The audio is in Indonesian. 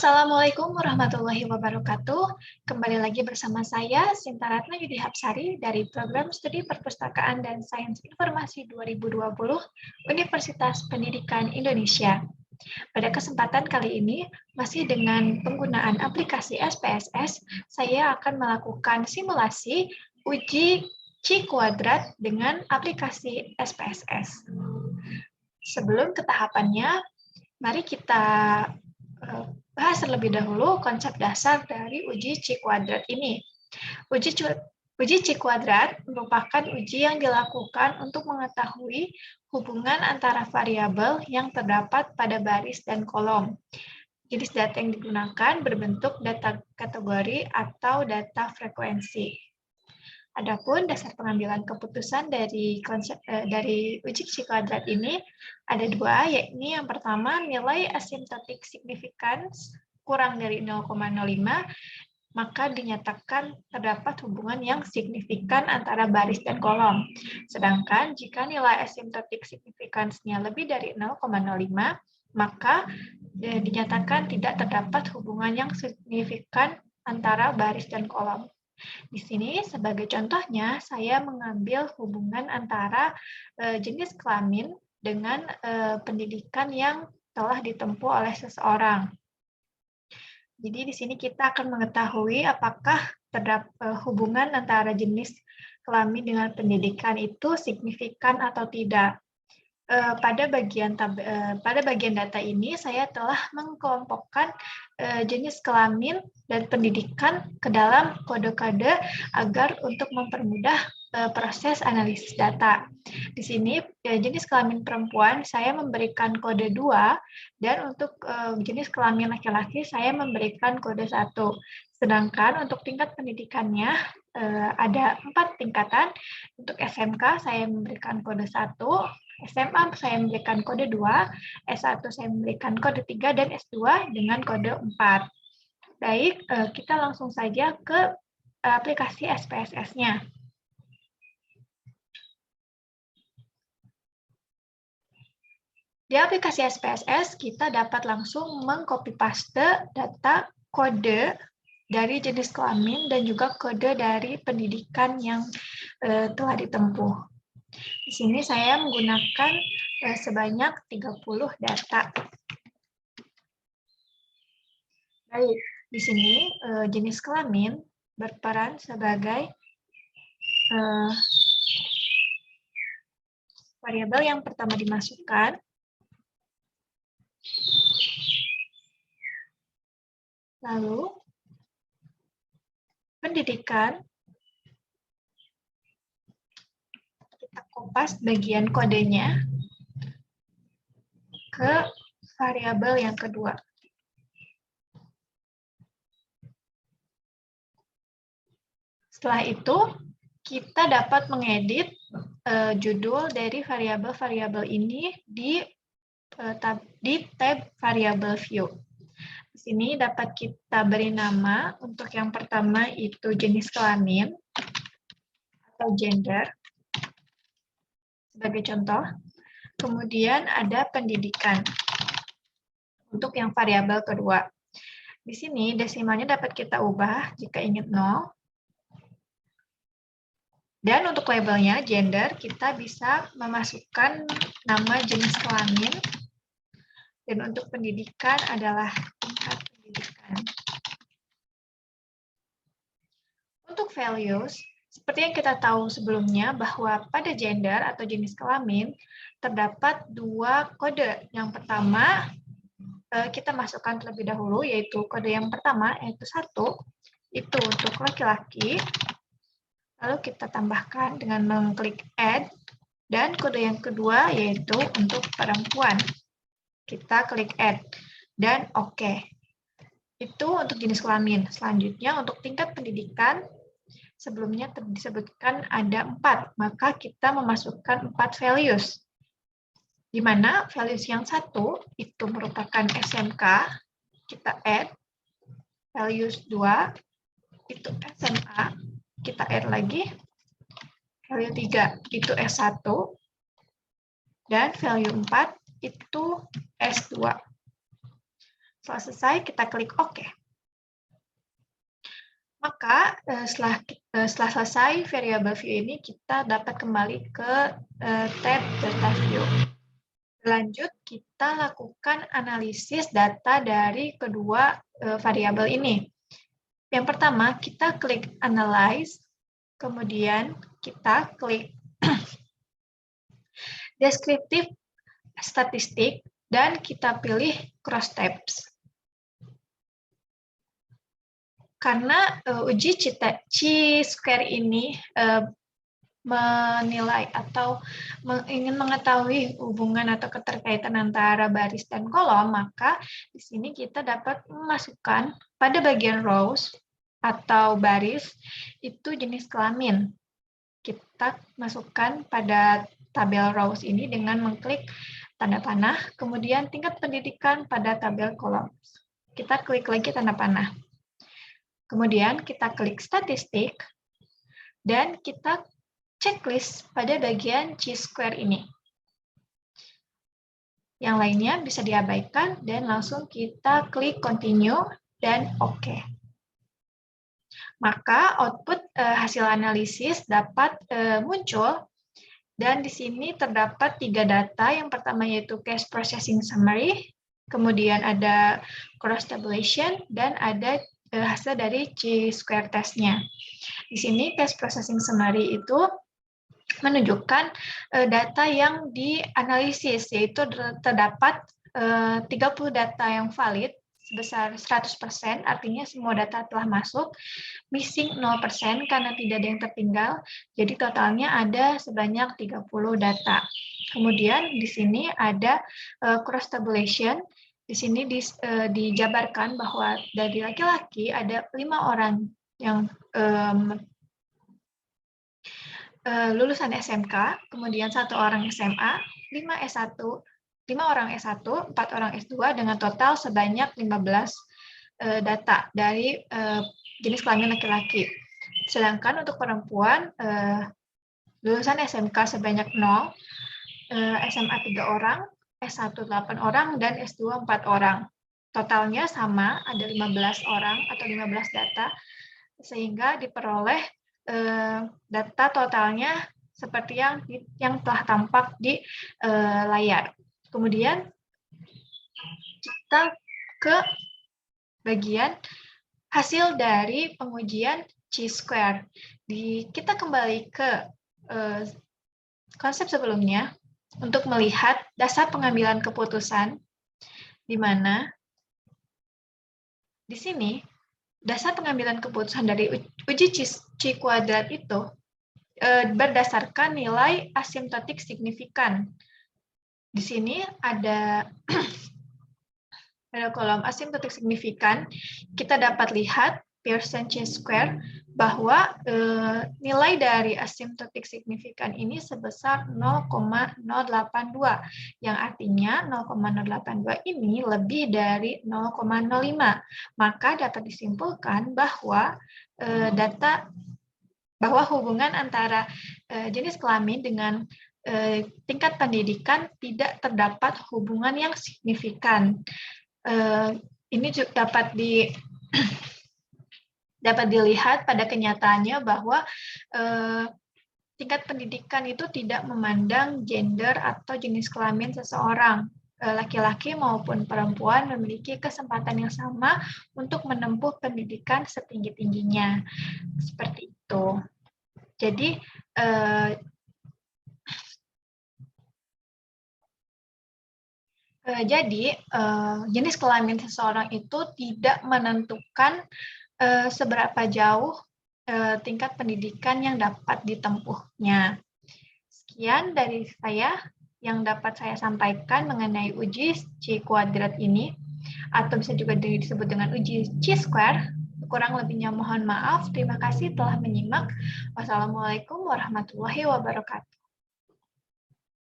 Assalamualaikum warahmatullahi wabarakatuh. Kembali lagi bersama saya, Sinta Ratna Yudi Hapsari, dari Program Studi Perpustakaan dan Sains Informasi 2020 Universitas Pendidikan Indonesia. Pada kesempatan kali ini, masih dengan penggunaan aplikasi SPSS, saya akan melakukan simulasi uji C kuadrat dengan aplikasi SPSS. Sebelum ke tahapannya, mari kita bahas terlebih dahulu konsep dasar dari uji C kuadrat ini. Uji C kuadrat merupakan uji yang dilakukan untuk mengetahui hubungan antara variabel yang terdapat pada baris dan kolom. Jenis data yang digunakan berbentuk data kategori atau data frekuensi. Adapun dasar pengambilan keputusan dari uji C kuadrat ini ada dua, yakni yang pertama nilai asymptotic significance kurang dari 0,05, maka dinyatakan terdapat hubungan yang signifikan antara baris dan kolom. Sedangkan jika nilai asymptotic significance-nya lebih dari 0,05, maka dinyatakan tidak terdapat hubungan yang signifikan antara baris dan kolom. Di sini sebagai contohnya saya mengambil hubungan antara jenis kelamin dengan pendidikan yang telah ditempuh oleh seseorang. Jadi di sini kita akan mengetahui apakah terdapat hubungan antara jenis kelamin dengan pendidikan itu signifikan atau tidak. Pada bagian data ini saya telah mengkelompokkan jenis kelamin dan pendidikan ke dalam kode-kode agar untuk mempermudah proses analisis data. Di sini jenis kelamin perempuan saya memberikan kode 2 dan untuk jenis kelamin laki-laki saya memberikan kode 1. Sedangkan untuk tingkat pendidikannya ada 4 tingkatan. Untuk SMK saya memberikan kode 1, SMA saya memberikan kode 2, S1 saya memberikan kode 3, dan S2 dengan kode 4. Baik, kita langsung saja ke aplikasi SPSS-nya. Di aplikasi SPSS, kita dapat langsung meng-copy-paste data kode dari jenis kelamin dan juga kode dari pendidikan yang telah ditempuh. Di sini saya menggunakan sebanyak 30 data. Baik, di sini jenis kelamin berperan sebagai variabel yang pertama dimasukkan. Lalu, pendidikan, kita kopas bagian kodenya ke variabel yang kedua. Setelah itu, kita dapat mengedit judul dari variabel-variabel ini di tab variabel view. Di sini dapat kita beri nama. Untuk yang pertama itu jenis kelamin atau gender sebagai contoh. Kemudian ada pendidikan untuk yang variabel kedua. Di sini desimalnya dapat kita ubah jika ingin 0. Dan untuk labelnya gender, kita bisa memasukkan nama jenis kelamin. Dan untuk pendidikan adalah tingkat pendidikan. Untuk values, seperti yang kita tahu sebelumnya bahwa pada gender atau jenis kelamin terdapat 2 kode. Yang pertama kita masukkan terlebih dahulu, yaitu kode yang pertama yaitu 1, itu untuk laki-laki. Lalu kita tambahkan dengan mengklik add, dan kode yang kedua yaitu untuk perempuan. Kita klik add dan oke. Itu untuk jenis kelamin. Selanjutnya untuk tingkat pendidikan, sebelumnya disebutkan ada 4, maka kita memasukkan 4 values. Di mana values yang 1 itu merupakan SMK, kita add. Values 2 itu SMA, kita add lagi. Value 3 itu S1. Dan value 4 itu S2. Setelah selesai, kita klik OK. Maka setelah selesai variable view ini, kita dapat kembali ke tab data view. Lanjut, kita lakukan analisis data dari kedua variabel ini. Yang pertama, kita klik Analyze, kemudian kita klik Descriptive Statistik, dan kita pilih Cross Tabs. Karena uji chi-square ini menilai atau ingin mengetahui hubungan atau keterkaitan antara baris dan kolom, maka di sini kita dapat memasukkan pada bagian rows atau baris itu jenis kelamin. Kita masukkan pada tabel rows ini dengan mengklik tanda panah, kemudian tingkat pendidikan pada tabel kolom. Kita klik lagi tanda panah. Kemudian kita klik statistik, dan kita checklist pada bagian chi-square ini. Yang lainnya bisa diabaikan, dan langsung kita klik continue, dan OK. Maka output hasil analisis dapat muncul, dan di sini terdapat 3 data. Yang pertama yaitu case processing summary, kemudian ada cross tabulation, dan ada hasil dari chi-square test-nya. Di sini case processing summary itu menunjukkan data yang dianalisis, yaitu terdapat 30 data yang valid sebesar 100%, artinya semua data telah masuk, missing 0% karena tidak ada yang tertinggal, jadi totalnya ada sebanyak 30 data. Kemudian di sini ada cross tabulation. Di sini dijabarkan bahwa dari laki-laki ada 5 orang yang lulusan SMK, kemudian 1 orang SMA, 5 orang S1, 4 orang S2 dengan total sebanyak 15 data dari jenis kelamin laki-laki. Sedangkan untuk perempuan, lulusan SMK sebanyak 0, SMA 3 orang, S1 8 orang, dan S2 4 orang. Totalnya sama, ada 15 orang atau 15 data, sehingga diperoleh data totalnya seperti yang telah tampak di layar. Kemudian kita ke bagian hasil dari pengujian chi-square. Kita kembali ke konsep sebelumnya untuk melihat dasar pengambilan keputusan, di mana di sini dasar pengambilan keputusan dari uji chi kuadrat itu berdasarkan nilai asimptotik signifikan. Di sini ada kolom asimptotik signifikan. Kita dapat lihat Pearson chi-square bahwa nilai dari asimptotik signifikan ini sebesar 0,082, yang artinya 0,082 ini lebih dari 0,05. Maka dapat disimpulkan bahwa hubungan antara jenis kelamin dengan tingkat pendidikan tidak terdapat hubungan yang signifikan. Ini juga dapat dilihat pada kenyataannya bahwa tingkat pendidikan itu tidak memandang gender atau jenis kelamin seseorang. Laki-laki maupun perempuan memiliki kesempatan yang sama untuk menempuh pendidikan setinggi-tingginya. Seperti itu. Jadi, jenis kelamin seseorang itu tidak menentukan seberapa jauh tingkat pendidikan yang dapat ditempuhnya. Sekian dari saya yang dapat saya sampaikan mengenai uji chi kuadrat ini, atau bisa juga disebut dengan uji chi-square. Kurang lebihnya mohon maaf. Terima kasih telah menyimak. Wassalamualaikum warahmatullahi wabarakatuh.